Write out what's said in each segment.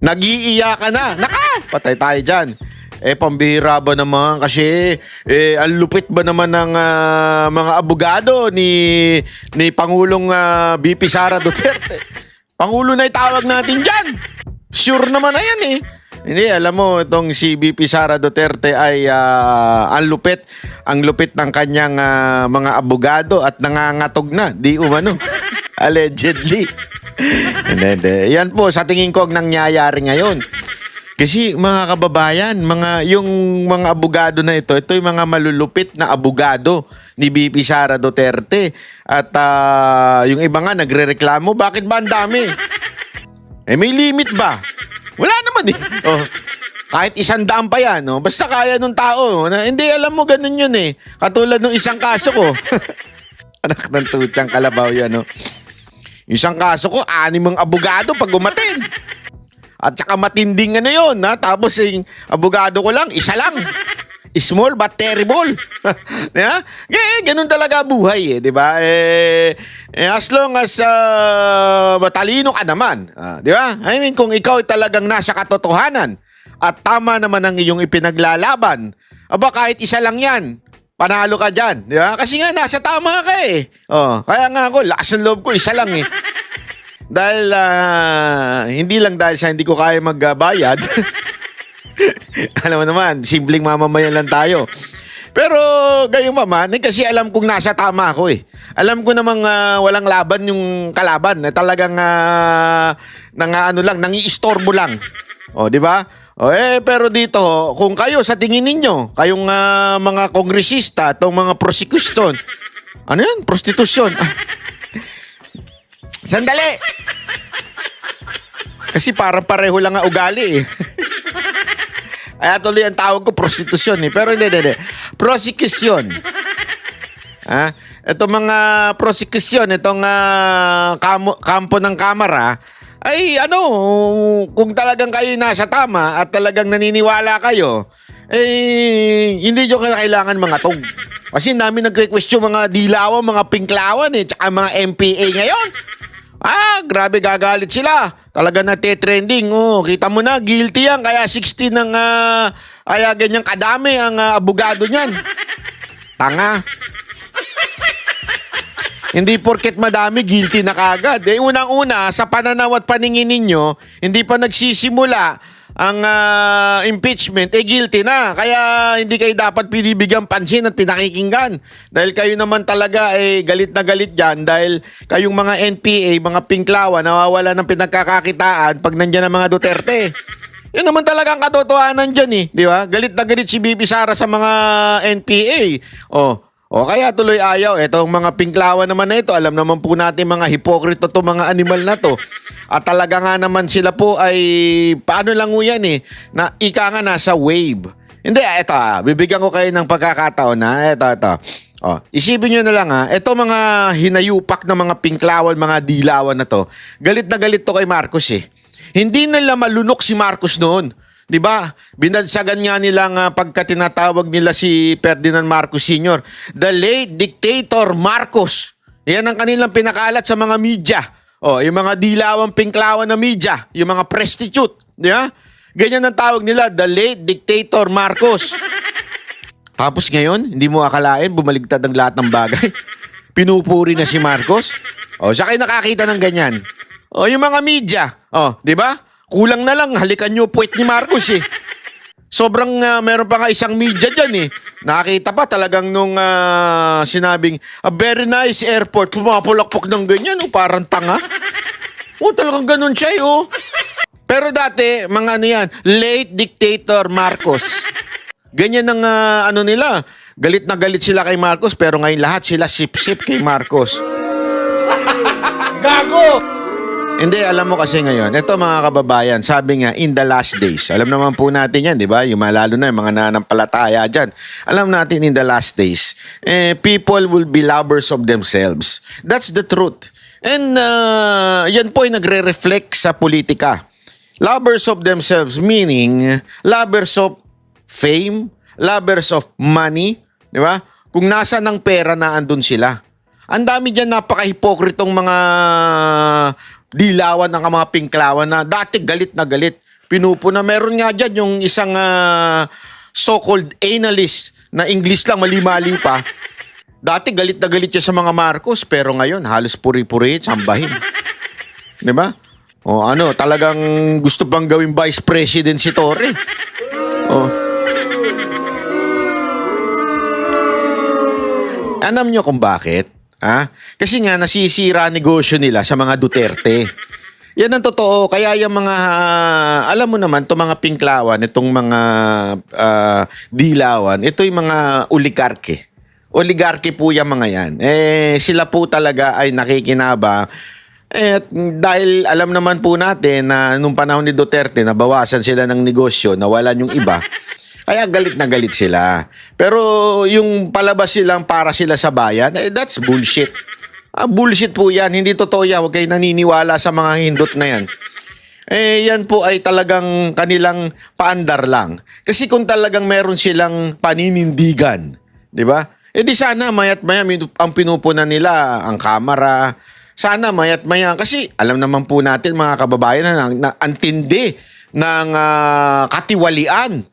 Nag-iiyakan na. Patay tayo dyan. Pambihira ba naman kasi ang lupit ba naman ng mga abogado ni Pangulong BP Sara Duterte. Pangulo na itawag natin dyan. Sure naman na yan eh. Hindi, alam mo, itong si BP Sara Duterte ay ang lupit ng kanyang mga abogado at nangangatog na. Di umano. Allegedly. Hindi. Yan po, sa tingin ko ang nangyayari ngayon. Kasi mga kababayan, yung mga abogado na ito yung mga malulupit na abogado ni BP Sara Duterte. At yung iba nga nagrereklamo, bakit ba ang dami? May limit ba? Wala naman eh. Kahit 100 pa yan, basta kaya nung tao. Hindi, alam mo, ganun yun eh. Katulad nung isang kaso ko. Anak ng tutyang kalabaw yan, Isang kaso ko, 6 ang abogado pag umatin. At saka matinding yun, Tapos yung abogado ko lang, isa lang. Small but terrible. Yeah? Ganun talaga buhay, di ba? As long as matalino ka naman, di ba? I mean, kung ikaw talagang nasa katotohanan at tama naman ang iyong ipinaglalaban, kahit isa lang yan, panalo ka dyan, di ba? Kasi nga, nasa tama ka eh. Kaya nga ako, lakas ng loob ko, isa lang eh. Dahil, hindi lang dahil sa hindi ko kaya magbayad. Alam mo naman, simpleng mamamayan lang tayo. Pero, gayong mama, kasi alam kong nasa tama ako eh. Alam ko namang walang laban yung kalaban. Talagang, nangi-istorbo lang. Di ba? Pero dito, kung kayo sa tingin ninyo, kayong mga kongresista, itong mga prosecution, ano yan? Prostitusyon. Sandali! Kasi parang pareho lang ang ugali eh. Kaya tuloy ang tawag ko prostitusyon eh. Pero hindi. Prosecution. Itong mga prosecution, itong kampo ng kamara, ay kung talagang kayo nasa tama at talagang naniniwala kayo, hindi nyo kailangan mga tog. Kasi namin nagre-question mga dilawan, mga pinklawan tsaka mga MPA ngayon. Grabe gagalit sila. Talaga nate-trending. Kita mo na, guilty yan. Kaya 16 ng kaya ganyang kadami ang abogado niyan. Tanga. Hindi porket madami, guilty na kagad. Unang-una, sa pananaw at paningin ninyo, hindi pa nagsisimula ang impeachment, guilty na. Kaya hindi kayo dapat pinibigyan pansin at pinakikinggan. Dahil kayo naman talaga galit na galit dyan dahil kayong mga NPA, mga pinklawan, nawawala ng pinagkakakitaan pag nandyan ang mga Duterte. Yun naman talaga ang katotohanan dyan di ba? Galit na galit si BP Sara sa mga NPA. Kaya tuloy ayaw. Itong mga pinklawan naman na ito, alam naman po natin mga hipokrito to mga animal na to. At talaga nga naman sila po ay, paano lang yan na ika nga nasa wave. Hindi, ito bibigyan ko kayo ng pagkakataon ito. Isipin nyo na lang ito mga hinayupak na mga pinklawan, mga dilawan na to, galit na galit to kay Marcos Hindi nila malunok si Marcos noon. Di ba? Binagsagan nga nilang pagka tinatawag nila si Ferdinand Marcos Sr. The late dictator Marcos. Yan ang kanilang pinakalat sa mga media. Yung mga dilawang pinklawan na media, yung mga prostitute, di ba? Ganyan ang tawag nila, the late dictator Marcos. Tapos ngayon, hindi mo akalain, bumaligtad ang lahat ng bagay. Pinupuri na si Marcos. Siya kayo nakakita ng ganyan. Yung mga media, di ba? Kulang na lang, halikan nyo puwet ni Marcos Sobrang meron pa nga isang media dyan Nakita pa talagang nung sinabing, a very nice airport, pumapulakpok ng ganyan, parang tanga. Talagang ganun siya Pero dati, mga yan, late dictator Marcos. Ganyan ang nila. Galit na galit sila kay Marcos, pero ngayon lahat sila sip-sip kay Marcos. Gago! Hindi, alam mo kasi ngayon, ito mga kababayan, sabi nga, in the last days, alam naman po natin yan, di ba? Yung lalo na yung mga nanampalataya dyan. Alam natin in the last days, people will be lovers of themselves. That's the truth. And yan po ay nagre-reflect sa politika. Lovers of themselves, meaning lovers of fame, lovers of money, di ba? Kung nasa ng pera na andun sila. Ang dami dyan napaka-hipokritong mga dilawan ng mga pinklawan na dati galit na galit. Pinupuna. Meron nga dyan yung isang so-called analyst na English lang, mali-mali pa. Dati galit na galit siya sa mga Marcos, pero ngayon halos puri-puri, sambahin. Di ba? O ano, talagang gusto bang gawing vice president si Torre? O. Alam nyo kung bakit? Kasi nga nasisira negosyo nila sa mga Duterte. Yan ang totoo. Kaya yung mga, alam mo naman, itong mga pinklawan, itong mga dilawan, ito yung mga oligarke. Oligarke po yung mga yan. Sila po talaga ay nakikinabang. Dahil alam naman po natin na nung panahon ni Duterte, nabawasan sila ng negosyo, nawalan yung iba. Kaya galit na galit sila. Pero yung palabas silang para sila sa bayan, that's bullshit. Bullshit po yan. Hindi totoo yan. Huwag kayo naniniwala sa mga hindot na yan. Yan po ay talagang kanilang paandar lang. Kasi kung talagang meron silang paninindigan, di ba? Di sana mayat maya ang pinupunan nila ang kamera. Sana mayat maya. Kasi alam naman po natin mga kababayan na antindi ng katiwalian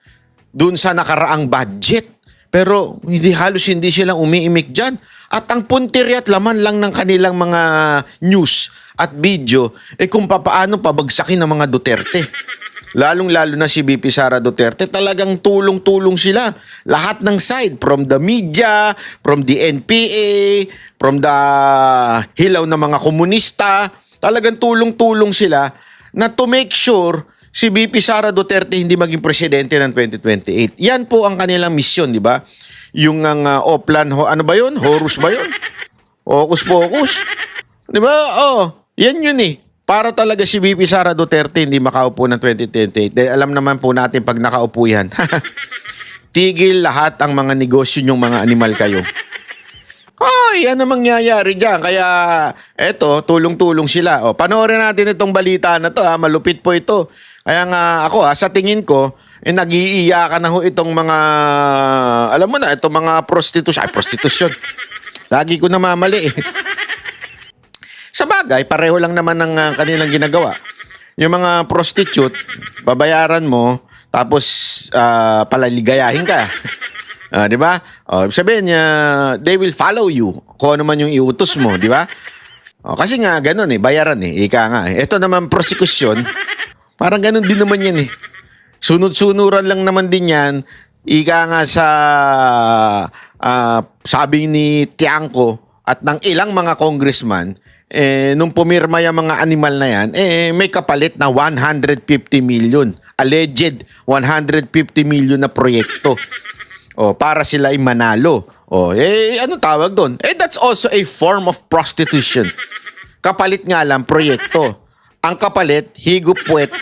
dun sa nakaraang budget. Pero halos hindi silang umiimik dyan. At ang puntirya at laman lang ng kanilang mga news at video, kung paano pabagsakin ng mga Duterte. Lalong-lalo na si VP Sara Duterte, talagang tulong-tulong sila. Lahat ng side, from the media, from the NPA, from the hilaw na mga komunista, talagang tulong-tulong sila na to make sure si VP Sara Duterte hindi maging presidente ng 2028. Yan po ang kanilang misyon, di ba? Yung Oplan, ano ba yun? Horus ba yun? Hocus Pocus. Di ba? Yan yun eh. Para talaga si VP Sara Duterte hindi makaupo ng 2028. Dahil alam naman po natin pag nakaupo yan, tigil lahat ang mga negosyo nyong mga animal kayo. Yan ang mangyayari dyan. Kaya, eto, tulong-tulong sila. Panoorin natin itong balita na to. Malupit po ito. Kaya nga ako, sa tingin ko, nag-iiyakan na ho itong mga, alam mo na, itong mga prostitusyon. Lagi ko namamali eh. Sa bagay, pareho lang naman ng kanilang ginagawa. Yung mga prostitute, babayaran mo, tapos palaligayahin ka. Di ba? Sabihin niya, they will follow you kung ano man yung iutos mo, di ba? Kasi nga, ganun eh, bayaran eh, ika nga eh. Ito naman, prosecution, parang ganun din naman yan eh. Sunod-sunuran lang naman din yan, ika nga sa sabi ni Tiangco at ng ilang mga congressman, nung pumirma yung mga animal na yan, may kapalit na 150 million. Alleged 150 million na proyekto. Para sila ay manalo. Anong tawag doon? That's also a form of prostitution. Kapalit nga lang, proyekto. Ang kapalit, higop-puwet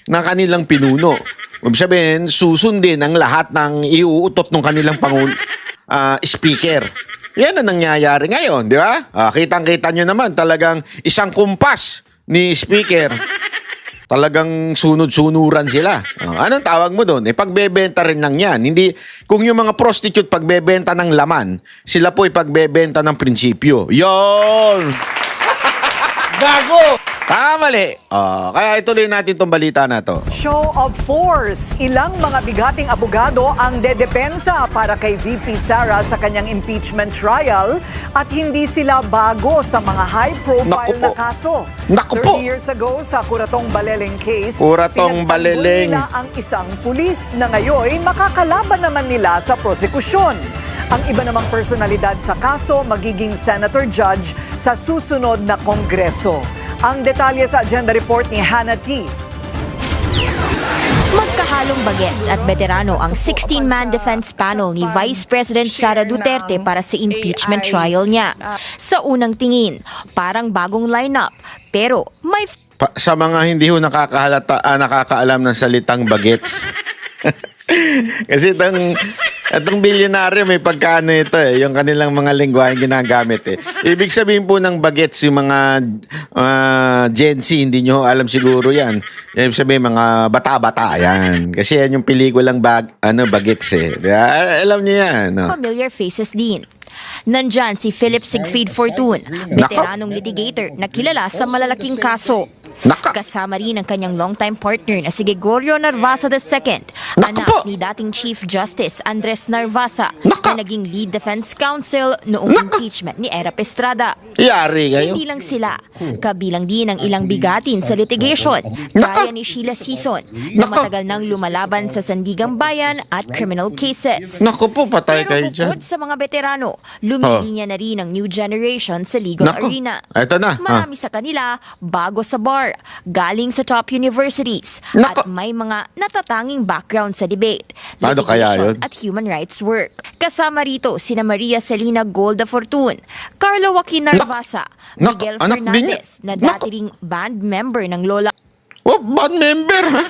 ng kanilang pinuno. Ibig sabihin, susundin ang lahat ng iuutot ng kanilang speaker. Yan ang nangyayari ngayon, di ba? Kitang-kita nyo naman, talagang isang kumpas ni speaker. Talagang sunod-sunuran sila. Anong tawag mo doon? Pagbebenta rin lang yan. Hindi, kung yung mga prostitute pagbebenta ng laman, sila po pagbebenta ng prinsipyo. Yon! Gago! Mali. Kaya ituloy natin itong balita na to. Show of force. Ilang mga bigating abogado ang dedepensa para kay VP Sara sa kanyang impeachment trial at hindi sila bago sa mga high-profile na kaso. Naku po. 30 years ago sa Kuratong Baleleng case, Kuratong Baleleng. nila ang isang pulis na ngayon makakalaban naman nila sa prosekusyon. Ang iba namang personalidad sa kaso magiging senator judge sa susunod na kongreso. Ang detalye sa agenda report ni Hannah T. Magkahalong bagets at veterano ang 16-man defense panel ni Vice President Sara Duterte para sa impeachment trial niya. Sa unang tingin, parang bagong lineup, pero may Sa mga hindi ho nakakaalam ng salitang bagets. Kasi itong bilyonaryo may pagkano ito yung kanilang mga lengguwahe ginagamit Ibig sabihin po ng bagets yung mga Gen Z, hindi nyo alam siguro yan. Ibig sabihin mga bata-bata yan. Kasi yan yung pelikulang bagets Alam nyo yan. familiar faces din. Nandyan si Philip Siegfried Fortun, veteranong litigator na kilala sa malalaking kaso. Naka. Kasama rin ang kanyang longtime partner na si Gregorio Narvasa II, Naku anak po. ni dating Chief Justice Andres Narvasa Naka. na naging lead defense counsel noong Naka. impeachment ni Erap Estrada. Yari kayo. Hindi lang sila, kabilang din ang ilang bigatin sa litigation, Naka. gaya ni Sheila Sison na Naka. matagal nang lumalaban sa Sandigang Bayan at criminal cases. Naku po, patay Pero kayo dyan. bukod sa mga veterano, lumilinya na rin ang new generation sa legal Naku, arena. eto na. Marami sa kanila bago sa bar, galing sa top universities, Naku. at may mga natatanging background sa debate, Paano kaya litigation yun? at human rights work. Kasama rito sina Maria Celina Golda Fortun, Carlo Joaquin Narvasa, Naku, Miguel anak din niya. Fernandez na Naku. dati ring band member ng Lola Oh, band member, ha?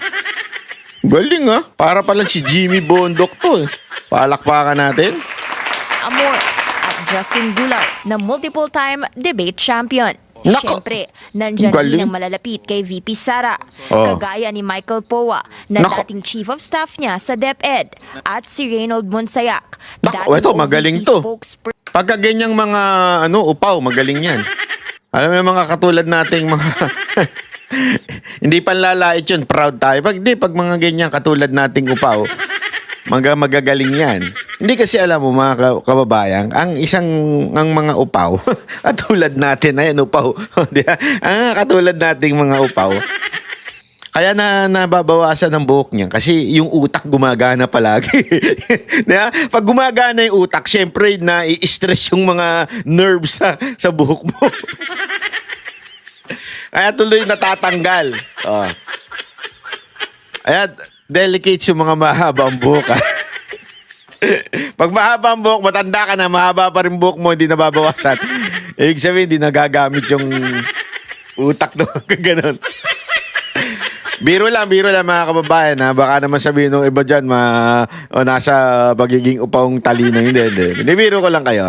Galing, ha? Para pala si Jimmy Bondok to, eh. Palakpakan natin. Amor at Justin Gulaw na multiple-time debate champion. Nako. Siyempre, nandyan Galing. din ang malalapit kay VP Sara, Oh. kagaya ni Michael Poa na Nako. dating chief of staff niya sa DepEd, at si Reynold Monsayak, Nako, eto, magaling OVP to. spokesperson. Pagka ganyang mga, upaw, magaling yan. Alam mo yung mga katulad nating mga... Hindi panlalait yun, proud tayo. Pag mga ganyan katulad nating upaw, magagaling yan. Hindi kasi alam mo mga kababayan, ang mga upaw, katulad natin, ayan upaw, di ba? Katulad nating mga upaw, kaya nababawasan ng buhok niya kasi yung utak gumagana palagi. Di ba? Pag gumagana yung utak, syempre na i-stress yung mga nerves sa buhok mo. Kaya tuloy natatanggal. Oh. Ayan, delicate yung mga mahabang buhok. Pag mahaba ang buhok, matanda ka na, mahaba pa rin buhok mo, hindi nababawasan. Ibig sabihin, hindi nagagamit yung utak doon. Ganon. Biro lang mga kababayan. Ha? Baka naman sabihin ng iba dyan, nasa pagiging upawang talino. Hindi. Biro ko lang kayo.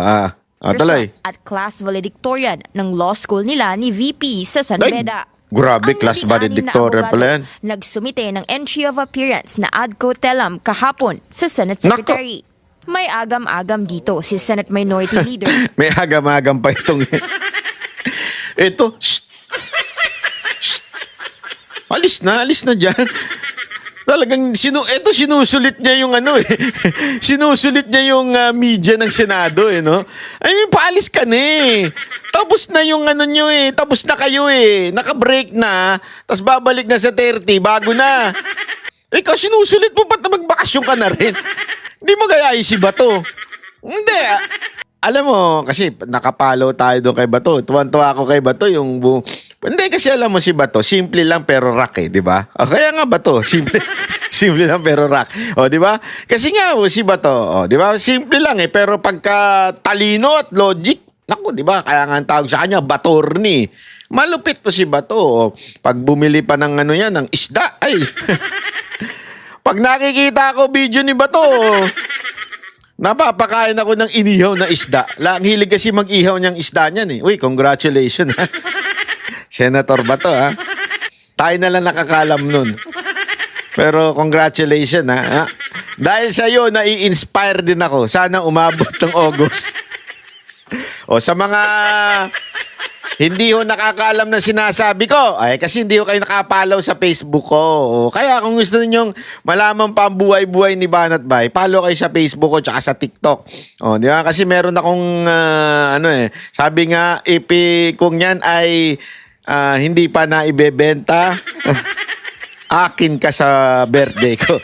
Tuloy. At class valedictorian ng law school nila ni VP sa San Ay, Beda. grabe, Ang class labing-anim na valedictorian abogado pala yan. Nagsumite ng entry of appearance na ad coetelam kahapon sa Senate Nako. Secretary. May agam-agam dito si Senate Minority Leader May agam-agam pa itong... Ito, shh. Alis na dyan. Talagang, sinusulit niya yung sinusulit niya yung media ng Senado, no? I mean, paalis ka na eh. Tapos na yung nyo eh. Tapos na kayo eh. Naka-break na. Tapos babalik na sa 30. Bago na. Ikaw, sinusulit mo ba't na magbakasyon ka na rin? Hindi mo gayahin si Bato. Hindi. Alam mo, kasi nakapalo tayo doon kay Bato. Tuwan-tuwa ako kay Bato yung hindi kasi alam mo si Bato, simple lang pero rock di ba? O kaya nga Bato, simple lang pero rock. O di ba? Kasi nga si Bato, di ba? Simple lang pero pagka talino at logic, naku, di ba? Kaya nga ang tawag sa kanya, Batorni. Malupit to si Bato. O, pag bumili pa ng ng isda, ay. Pag nakikita ko video ni Bato, napapakain ako ng inihaw na isda. Ang hilig kasi mag-ihaw niyang isda niyan eh. Uy, congratulations. Senator Bato, ha? Tayo na lang nakakalam nun. Pero congratulations, ha? Dahil sa iyo, nai-inspire din ako. Sana umabot ng August. O sa mga hindi ho nakakaalam na sinasabi ko, ay kasi hindi ho kayo nakapalaw sa Facebook ko. O, kaya kung gusto ninyong malaman pa ang buhay-buhay ni Banat Bay, follow kayo sa Facebook ko tsaka sa TikTok. O, di ba? Kasi meron akong sabi nga kung yan ay hindi pa na ibebenta, akin ka sa birthday ko.